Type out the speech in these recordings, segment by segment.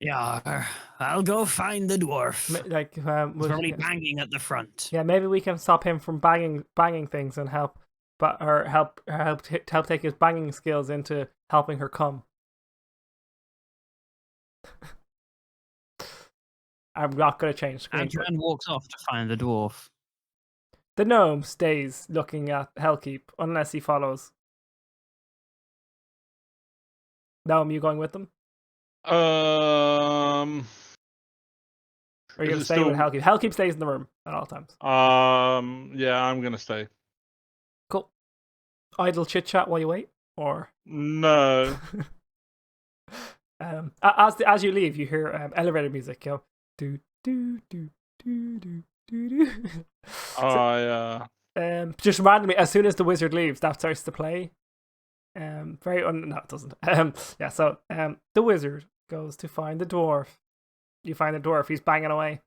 Yeah, I'll go find the dwarf. Like, He's probably banging at the front. yeah, maybe we can stop him from banging things and help, help take his banging skills into helping her come. I'm not going to change screen. Adrian walks off to find the dwarf. The gnome stays looking at Hellkeep unless he follows. Gnome, you going with them? Or are you going to stay with Hellkeep? Hellkeep stays in the room at all times. Yeah, I'm going to stay. Cool. Idle chit chat while you wait, or no? As you leave, you hear elevator music. Go do do do do do do do. Oh yeah. Just randomly, as soon as the wizard leaves, that starts to play. No, it doesn't. Yeah. So the wizard goes to find the dwarf. You find the dwarf. He's banging away.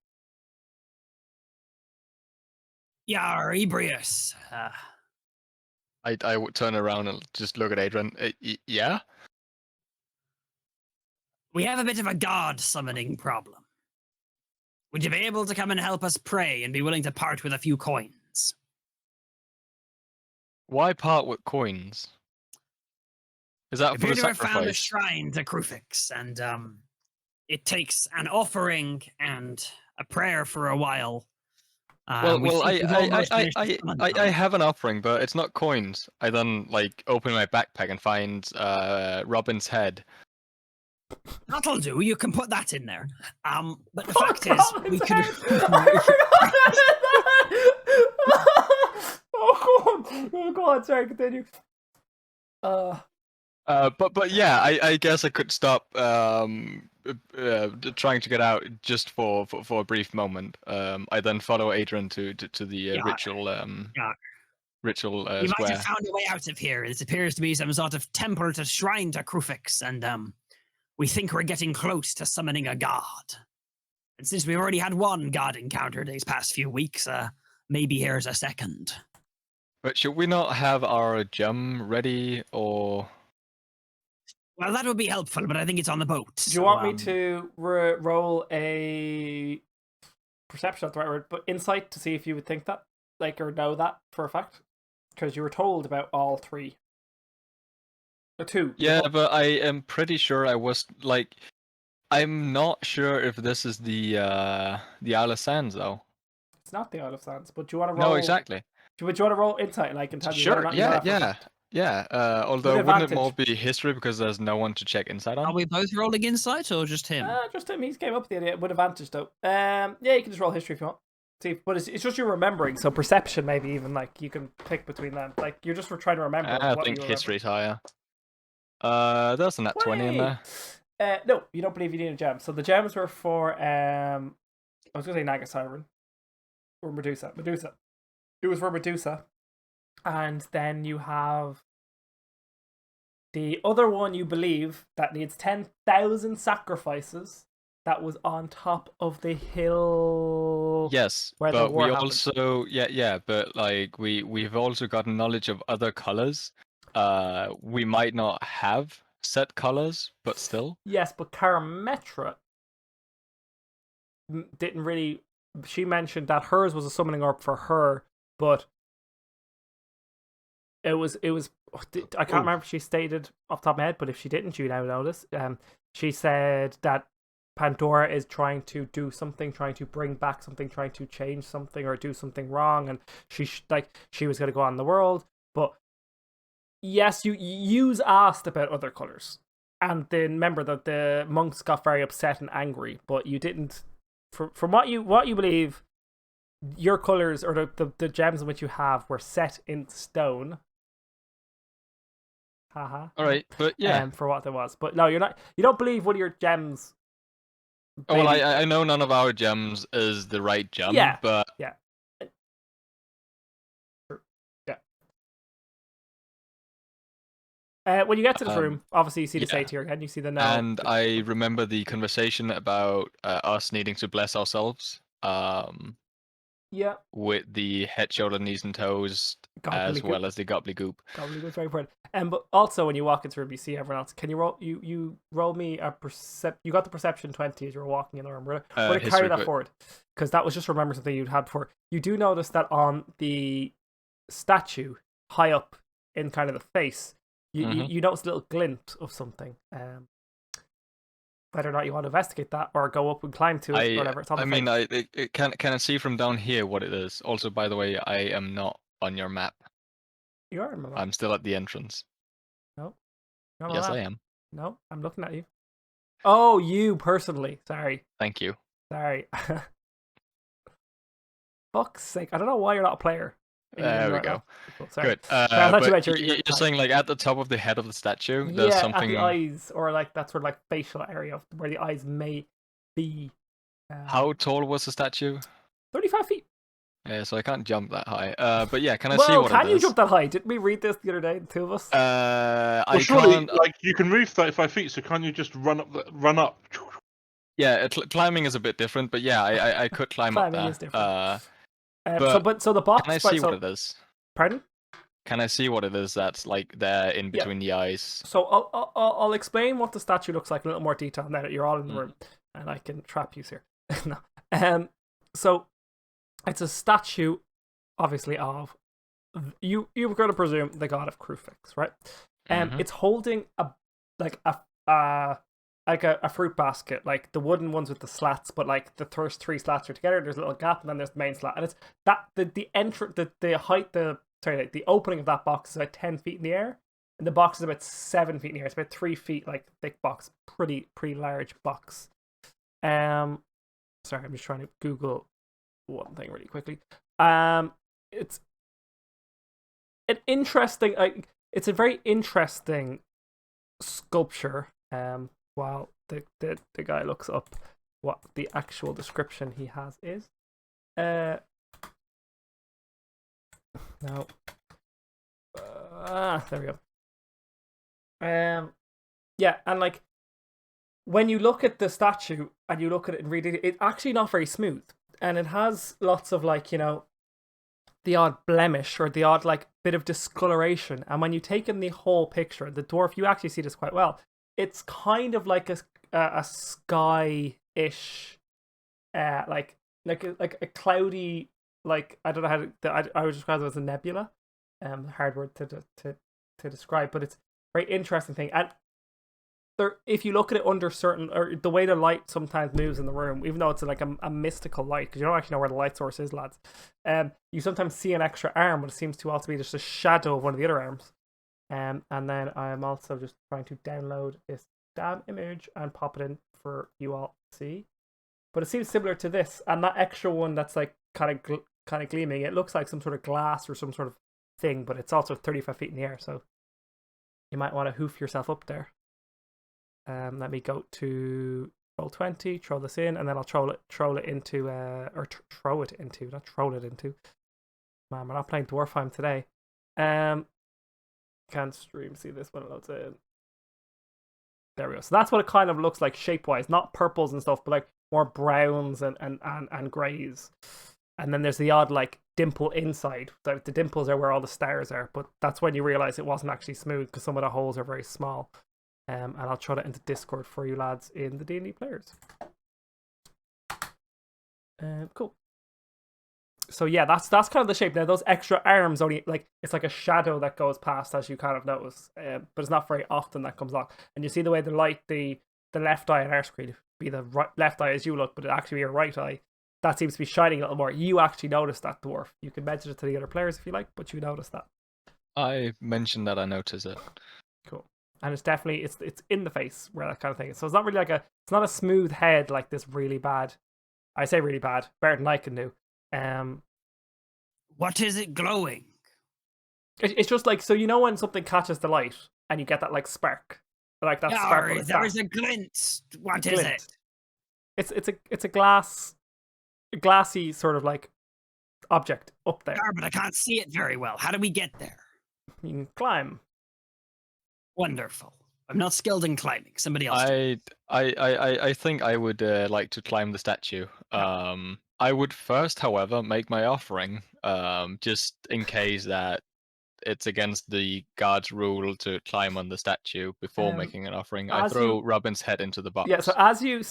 Yar, Ebrius. I would turn around and just look at Adrian. Yeah? We have a bit of a god summoning problem. Would you be able to come and help us pray and be willing to part with a few coins? Why part with coins? Is that for the I found a sacrifice? shrine to Krufix, and it takes an offering and a prayer for a while. Well, I have an offering, but it's not coins. I then open my backpack and find Robin's head. That'll do. You can put that in there. But the fact is, we could. Oh God! Sorry, continue. But yeah, I guess I could stop trying to get out just for a brief moment. I then follow Adrian to the ritual ritual You square. might have found a way out of here. This appears to be some sort of temple to shrine to Krufix, and we think we're getting close to summoning a god. And since we've already had one god encounter these past few weeks, maybe here's a second. But should we not have our gem ready, or? Well, that would be helpful, but I think it's on the boat. Do you want me to roll a perception? Not the right word, but insight to see if you would think that, or know that for a fact, because you were told about all three. Or two. Yeah, but I am pretty sure I was I'm not sure if this is the Isle of Sands though. It's not the Isle of Sands, but do you want to roll? No, exactly. Do you want to roll insight, and I can tell you? Sure. Yeah. Although wouldn't it more be history because there's no one to check insight on? Are we both rolling insight or just him? Just him. He's came up with the idea with advantage though. Yeah, you can just roll history if you want. See, but it's just you remembering. So perception, maybe even you can pick between them. You're just trying to remember. I think history's higher. There's a nat 20 in there. No, you don't believe you need a gem. So the gems were for I was gonna say Nagasiren or Medusa. It was for Medusa. And then you have the other one you believe that needs 10,000 sacrifices that was on top of the hill. Yes, where but the war we happened. also but we've also gotten knowledge of other colors. We might not have set colors, but still. Yes, but Karametra didn't really. She mentioned that hers was a summoning orb for her, but it was. I can't remember if she stated off the top of my head, but if she didn't, you now know this. She said that Pandora is trying to do something, trying to bring back something, trying to change something or do something wrong, and she was going to go on the world. But yes, you asked about other colors, and then remember that the monks got very upset and angry, but you didn't. From what you believe, your colors or the gems in which you have were set in stone. Haha. All right, but yeah. For what there was, but no, you're not. You don't believe one of your gems. Oh, well, I know none of our gems is the right gem. Yeah. But yeah. When you get to this room, obviously you see the satyr again. You see the gnome. And I remember the conversation about us needing to bless ourselves. Yeah. with the head, shoulder, knees, and toes, as Gobbledygook. well as the gobbledygook. Gobbledygook's very important. But also when you walk into the room, you see everyone else. Can you roll? You roll me a You got the perception 20 as you were walking in the room. We're gonna carry History, that but- forward because that was just remember something you'd had before. You do notice that on the statue high up in kind of the face, you notice a little glint of something. Whether or not you want to investigate that or go up and climb to it, or whatever. It's on the I mean, face. can I see from down here what it is? Also, by the way, I am not on your map. You are in my map. I'm still at the entrance. No. You're on my Yes, map. I am. No, I'm looking at you. Oh, you personally. Sorry. Thank you. Sorry. Fuck's sake. I don't know why you're not a player. There we go. Cool, sorry. Good. I thought you But meant your you're saying like at the top of the head of the statue, there's yeah, something. at the eyes, or like that sort of like facial area where the eyes may be. How tall was the statue? 35 feet. Yeah, so I can't jump that high. But yeah, can I well, see what can it you is? jump that high? Didn't we read this the other day, the two of us? Well, I surely, can't. like you can move 35 feet, so can't you just run up? Yeah, climbing is a bit different, but yeah, I could climb up Climbing there. is different. but so the box. Can I see so, what it is? Pardon? Can I see what it is that's like there in between the eyes? So I'll explain what the statue looks like in a little more detail now that you're all in the room, and I can trap you here. No. So it's a statue, obviously of you were going to presume the god of Crufix, right? It's holding a fruit basket, like the wooden ones with the slats, but like the first three slats are together. There's a little gap, and then there's the main slat, and it's that the opening of that box is about 10 feet in the air, and the box is about 7 feet in the air. It's about 3 feet, like thick box, pretty large box. Sorry, I'm just trying to Google one thing really quickly. It's an interesting, it's a very interesting sculpture. While the guy looks up what the actual description he has is. No. There we go. Yeah, and like when you look at the statue and you look at it and read it, it's actually not very smooth, and it has lots of like, you know, the odd blemish or the odd like bit of discoloration. And when you take in the whole picture, the dwarf, you actually see this quite well. It's kind of like a sky-ish, like a cloudy, like I don't know how to. I would describe it as a nebula. Hard word to describe, but it's a very interesting thing. And there, if you look at it under certain, or the way the light sometimes moves in the room, even though it's like a mystical light, because you don't actually know where the light source is, lads. You sometimes see an extra arm, but it seems to also be just a shadow of one of the other arms. And then I'm also just trying to download this damn image and pop it in for you all to see. But it seems similar to this, and that extra one that's like kind of gleaming. It looks like some sort of glass or some sort of thing, but it's also 35 feet in the air, so you might want to hoof yourself up there. Let me go to Roll20, throw this in, and then I'll throw it into. Man, we're not playing Dwarfheim today. Can't stream see this when it loads in. There we go. So that's what it kind of looks like shape wise, not purples and stuff, but like more browns and greys. And then there's the odd like dimple inside. The dimples are where all the stars are, but that's when you realize it wasn't actually smooth because some of the holes are very small. And I'll throw that into Discord for you lads in the D&D players. Cool. So yeah, that's kind of the shape. Now those extra arms only like it's like a shadow that goes past, as you kind of notice, but it's not very often that comes on. And you see the way the light, the left eye on our screen be the left eye as you look, but it actually be your right eye. That seems to be shining a little more. You actually notice that, dwarf. You can mention it to the other players if you like, but you notice that. I mentioned that I noticed it. Cool. And it's definitely it's in the face where that kind of thing is. So it's not really it's not a smooth head like this really bad. I say really bad, better than I can do. What is it glowing? It's just like, so you know when something catches the light and you get that like spark, like that sparkle. There is a glint. What is it? It's a glassy sort of like object up there. But I can't see it very well. How do we get there? You can climb. Wonderful. I'm not skilled in climbing. Somebody else. I think I would like to climb the statue. I would first, however, make my offering, just in case that it's against the guard's rule to climb on the statue before making an offering. I throw Robin's head into the box. Yeah, so as you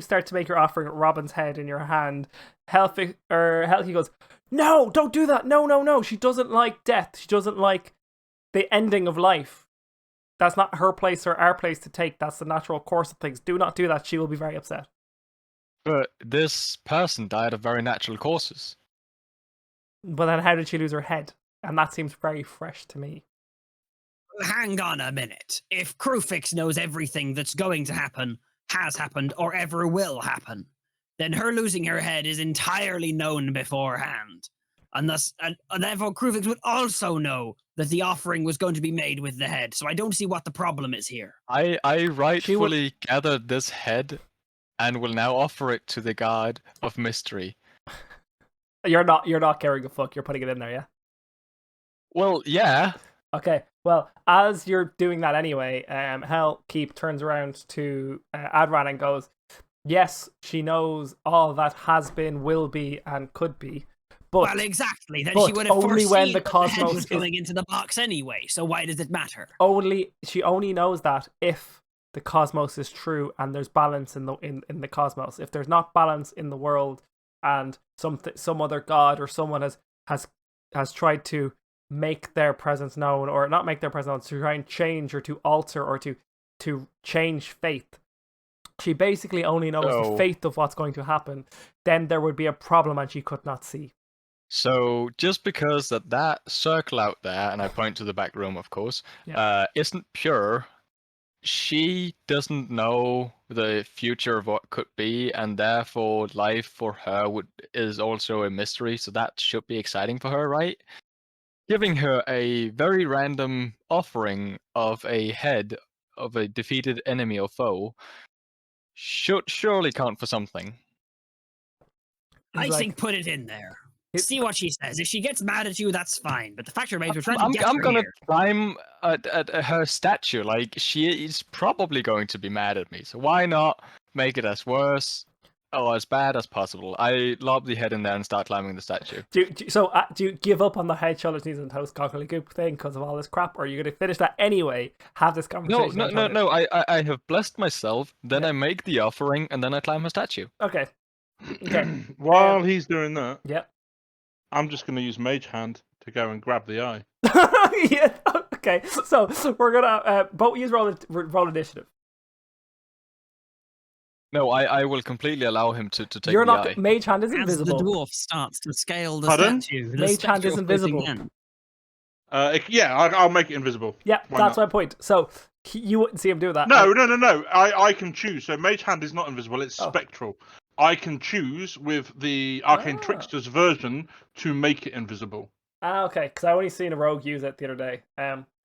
start to make your offering, Robin's head in your hand, Helki goes, "No, don't do that. No, no, no. She doesn't like death. She doesn't like the ending of life. That's not her place or our place to take. That's the natural course of things. Do not do that. She will be very upset." But this person died of very natural causes. But then how did she lose her head? And that seems very fresh to me. Hang on a minute. If Krufix knows everything that's going to happen, has happened, or ever will happen, then her losing her head is entirely known beforehand. And thus, and therefore Krufix would also know that the offering was going to be made with the head. So I don't see what the problem is here. I rightfully gathered this head and will now offer it to the god of mystery. You're not caring a fuck. You're putting it in there, yeah? Well, yeah. Okay, well, as you're doing that anyway, Keep turns around to Adran and goes, "Yes, she knows all that has been, will be, and could be. But, well, exactly. Then but she would have only foreseen when the that cosmos head was is going into the box anyway. So why does it matter? She only knows that if the cosmos is true and there's balance in the cosmos. If there's not balance in the world and some other god or someone has tried to make their presence known, or not make their presence known, to try and change or to alter or to change fate. She basically only knows the fate of what's going to happen. Then there would be a problem and she could not see." So just because that circle out there, and I point to the back room, of course, isn't pure, she doesn't know the future of what could be, and therefore life for her is also a mystery. So that should be exciting for her, right? Giving her a very random offering of a head of a defeated enemy or foe should surely count for something. I think put it in there. See what she says. If she gets mad at you, that's fine. But the fact remains, we're trying to get her I'm gonna here. climb at her statue. Like, she is probably going to be mad at me. So why not make it as worse or as bad as possible? I lob the head in there and start climbing the statue. Do you give up on the head, shoulders, knees, and toes, cockily goop thing because of all this crap, or are you going to finish that anyway? Have this conversation? No. I have blessed myself. Then I make the offering, and then I climb her statue. Okay. While he's doing that, yep. I'm just going to use Mage Hand to go and grab the eye. Yeah. Okay. So we're gonna both use roll initiative. No, I will completely allow him to take You're the not. eye. Mage Hand is invisible. As the dwarf starts to scale the Pardon? statue, the Mage Hand is spectral invisible. floating hand. I'll make it invisible. Yeah, Why that's not? my point. So you wouldn't see him do that. No. I can choose. So Mage Hand is not invisible. It's spectral. I can choose with the Arcane Trickster's version to make it invisible. Okay, because I only seen a rogue use it the other day.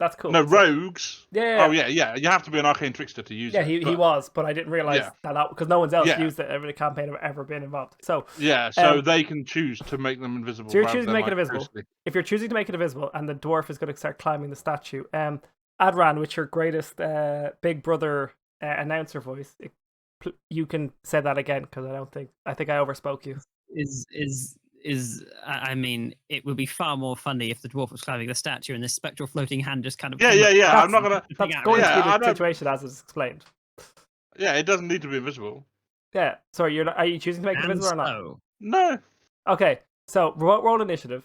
That's cool. No, rogues. Yeah. Oh yeah. You have to be an Arcane Trickster to use it. Yeah, he was, but I didn't realize that because no one's else used it every campaign I've ever been involved. So so they can choose to make them invisible. So you're choosing to make it invisible. If you're choosing to make it invisible, and the dwarf is going to start climbing the statue, Adran, with your greatest Big Brother announcer voice, you can say that again because I think I overspoke you. I mean, it would be far more funny if the dwarf was climbing the statue and this spectral floating hand just kind of... Yeah. I'm not gonna... That's going to be the situation as it's explained. Yeah, it doesn't need to be invisible. Yeah. Sorry, are you choosing to make it invisible or not? No. Okay, so roll initiative.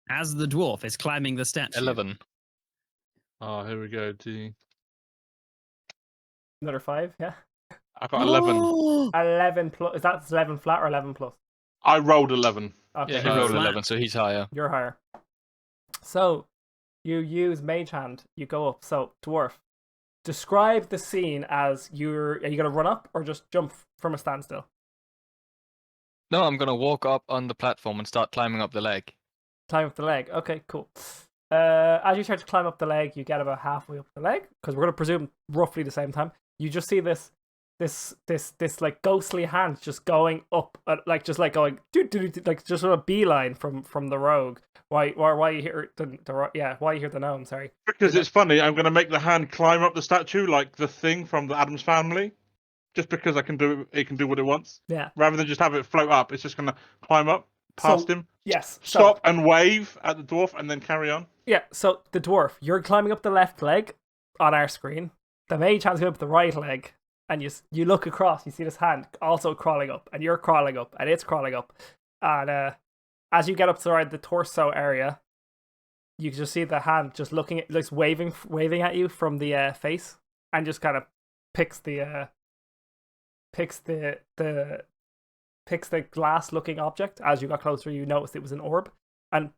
As the dwarf is climbing the statue. 11. Oh, here we go. Another 5, yeah? I got 11. 11 plus. Is that 11 flat or 11 plus? I rolled 11. Okay. Yeah, he rolled 11, so he's higher. You're higher. So, you use Mage Hand. You go up. So, dwarf, describe the scene as are you going to run up or just jump from a standstill? No, I'm going to walk up on the platform and start climbing up the leg. Climb up the leg. Okay, cool. As you start to climb up the leg, you get about halfway up the leg, because we're going to presume roughly the same time. You just see this like ghostly hand just going up, like going like just sort of beeline from the rogue. Why you hear why you hear the gnome? Sorry. Because it's funny. I'm going to make the hand climb up the statue like the Thing from the Addams Family. just because it can do what it wants. Yeah. Rather than just have it float up, it's just going to climb up past him. Yes. Stop and wave at the dwarf, and then carry on. Yeah. So the dwarf, you're climbing up the left leg on our screen. The mage hand's going up the right leg, and you look across. You see this hand also crawling up, and you're crawling up, and it's crawling up, and as you get up to the torso area, you can just see the hand just looking at, like, waving at you from the face, and just kind of picks the glass looking object. As you got closer, you noticed it was an orb, and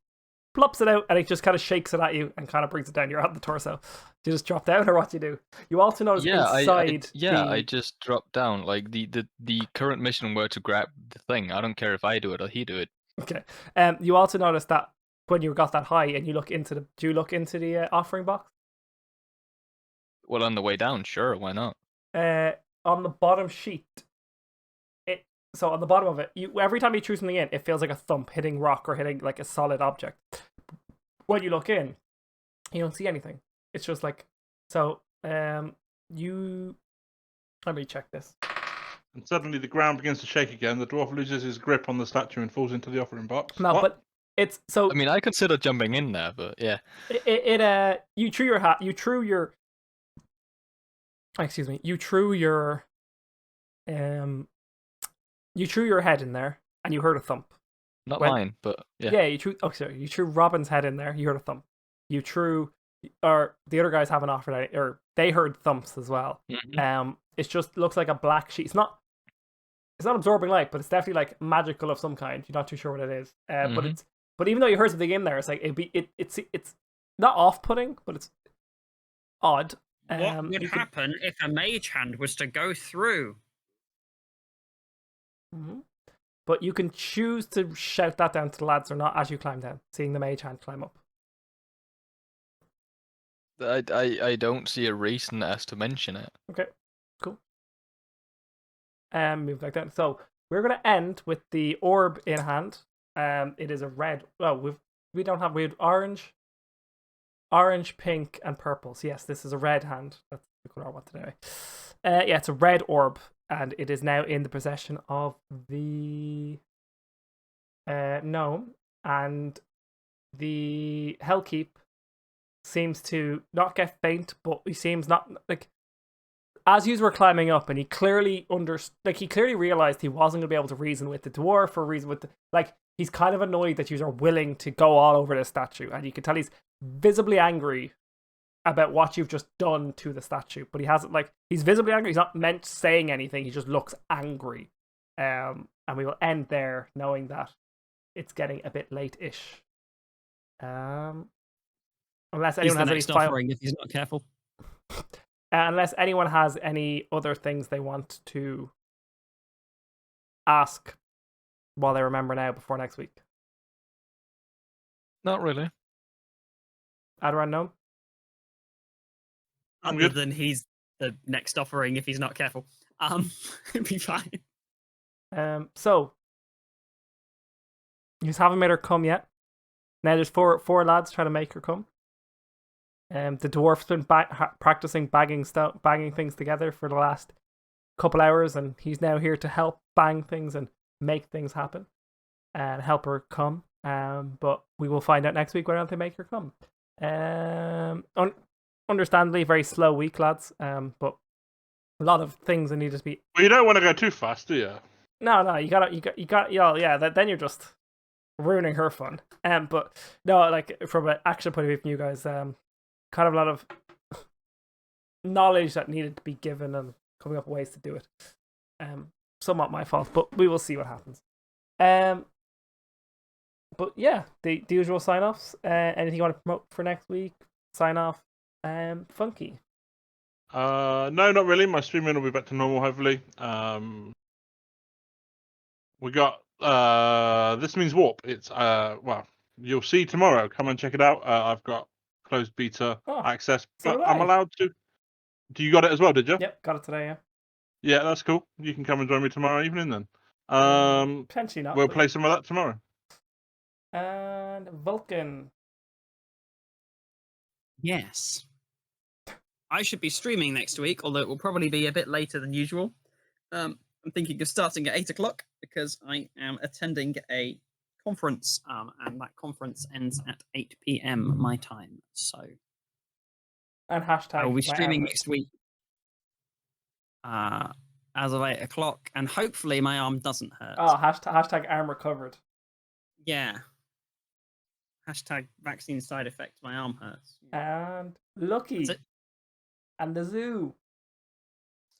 plops it out, and it just kind of shakes it at you and kind of brings it down. You're on the torso. Do you just drop down, or what do you do? You also notice inside. I just dropped down. Like the current mission were to grab the thing. I don't care if I do it or he do it. Okay. You also notice that when you got that high and you look into do you look into the offering box? Well, on the way down, sure, why not? On the bottom sheet, so on the bottom of it, every time you choose something in, it feels like a thump hitting rock or hitting like a solid object. When you look in, you don't see anything. It's just like, so let me check this. And suddenly the ground begins to shake again. The dwarf loses his grip on the statue and falls into the offering box. No, but it's so. I mean, I consider jumping in there, but yeah. You threw your hat. You threw your. Excuse me. You threw your. You threw your head in there, and you heard a thump. Not mine, but yeah. Yeah, you threw. Oh, sorry. You threw Robin's head in there. You heard a thump. You threw, or the other guys haven't offered any, or they heard thumps as well. Mm-hmm. It just looks like a black sheet. It's not absorbing light, but it's definitely like magical of some kind. You're not too sure what it is. But even though you heard something in there, it's like it's not off-putting, but it's odd. What would happen if a mage hand was to go through? Mm-hmm. But you can choose to shout that down to the lads or not as you climb down, seeing the mage hand climb up. I don't see a reason as to mention it. Okay, cool. Move back down. So we're gonna end with the orb in hand. It is a red. Well, we have orange, pink, and purple. So yes, this is a red hand. That's the color I want today. Yeah, it's a red orb, and it is now in the possession of the gnome, and the Hellkeep seems to not get faint, but he seems not like. As you were climbing up, and he clearly realized he wasn't going to be able to reason with the dwarf or reason with he's kind of annoyed that you are willing to go all over the statue, and you can tell he's visibly angry about what you've just done to the statue. But he hasn't he's visibly angry. He's not saying anything. He just looks angry. And we will end there, knowing that it's getting a bit late-ish. Unless anyone has any offering if he's not careful. Unless anyone has any other things they want to ask while they remember now before next week. Not really. Adoran, no? Other than he's the next offering if he's not careful. It'd be fine. So you just haven't made her come yet. Now there's four lads trying to make her come. The dwarf's been practicing banging things together for the last couple hours, and he's now here to help bang things and make things happen and help her come. But we will find out next week whether or not they make her come. Understandably, very slow week, lads. But a lot of things that need to be. Well, you don't want to go too fast, do you? No, you got. Yeah. Then you're just ruining her fun. But no, from an action point of view from you guys, kind of a lot of knowledge that needed to be given and coming up with ways to do it. Somewhat my fault, but we will see what happens. But yeah, the usual sign-offs. Anything you want to promote for next week? Sign off. Funky. No, not really. My streaming will be back to normal, hopefully. We got This Means Warp. It's you'll see tomorrow. Come and check it out. I've got closed beta access, but I'm allowed to. Do you got it as well? Did you? Yep, got it today. Yeah. Yeah, that's cool. You can come and join me tomorrow evening then. Potentially not. We'll play some of that tomorrow. And Vulcan. Yes. I should be streaming next week, although it will probably be a bit later than usual. I'm thinking of starting at 8 o'clock because I am attending a conference, and that conference ends at 8 p.m. my time. So, And hashtag I will be my streaming arm next week as of 8 o'clock, and hopefully my arm doesn't hurt. Oh, hashtag arm recovered. Yeah. Hashtag vaccine side effect. My arm hurts. And Lucky. And the zoo.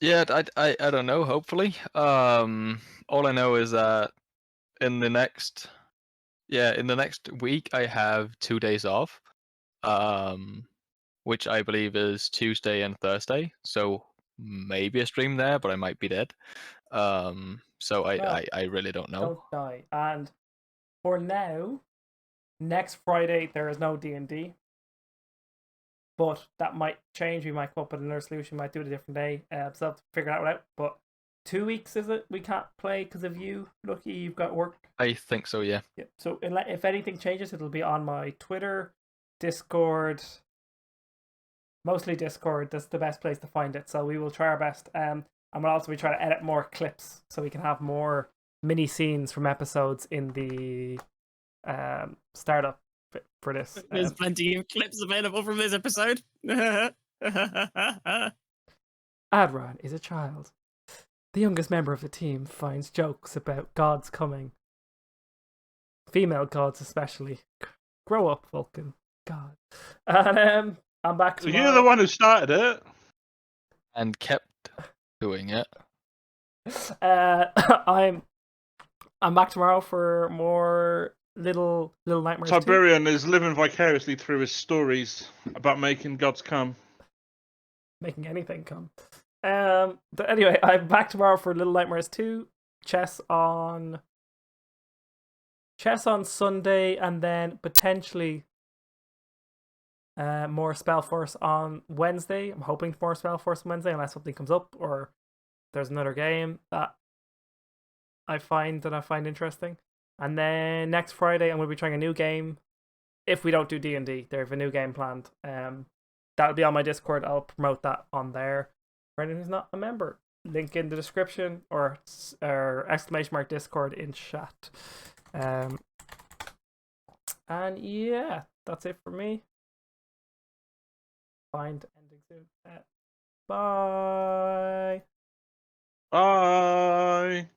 Yeah, I don't know. Hopefully, all I know is that in the next week I have 2 days off, which I believe is Tuesday and Thursday. So maybe a stream there, but I might be dead. So I really don't know. Don't die. And for now, next Friday there is no D&D. But that might change. We might come up with another solution. We might do it a different day. So I'll have to figure that out. But 2 weeks, is it? We can't play because of you. Lucky, you've got work. I think so, yeah. So if anything changes, it'll be on my Twitter, Discord. Mostly Discord. That's the best place to find it. So we will try our best. And we'll also be trying to edit more clips so we can have more mini scenes from episodes in the startup for this. There's plenty of clips available from this episode. Adran is a child. The youngest member of the team finds jokes about gods coming. Female gods especially. Grow up, Vulcan. God. And I'm back tomorrow. You're the one who started it. And kept doing it. I'm back tomorrow for more Little Nightmares. Tiberian is living vicariously through his stories about making gods come. Making anything come. But anyway, I'm back tomorrow for Little Nightmares 2. Chess on Sunday, and then potentially more Spellforce on Wednesday. I'm hoping for more Spellforce on Wednesday, unless something comes up or there's another game that I find interesting. And then next Friday, I'm going to be trying a new game. If we don't do D&D, they have a new game planned. That'll be on my Discord. I'll promote that on there. For anyone who's not a member, link in the description or !Discord in chat. And yeah, that's it for me. Find ending soon. Bye. Bye.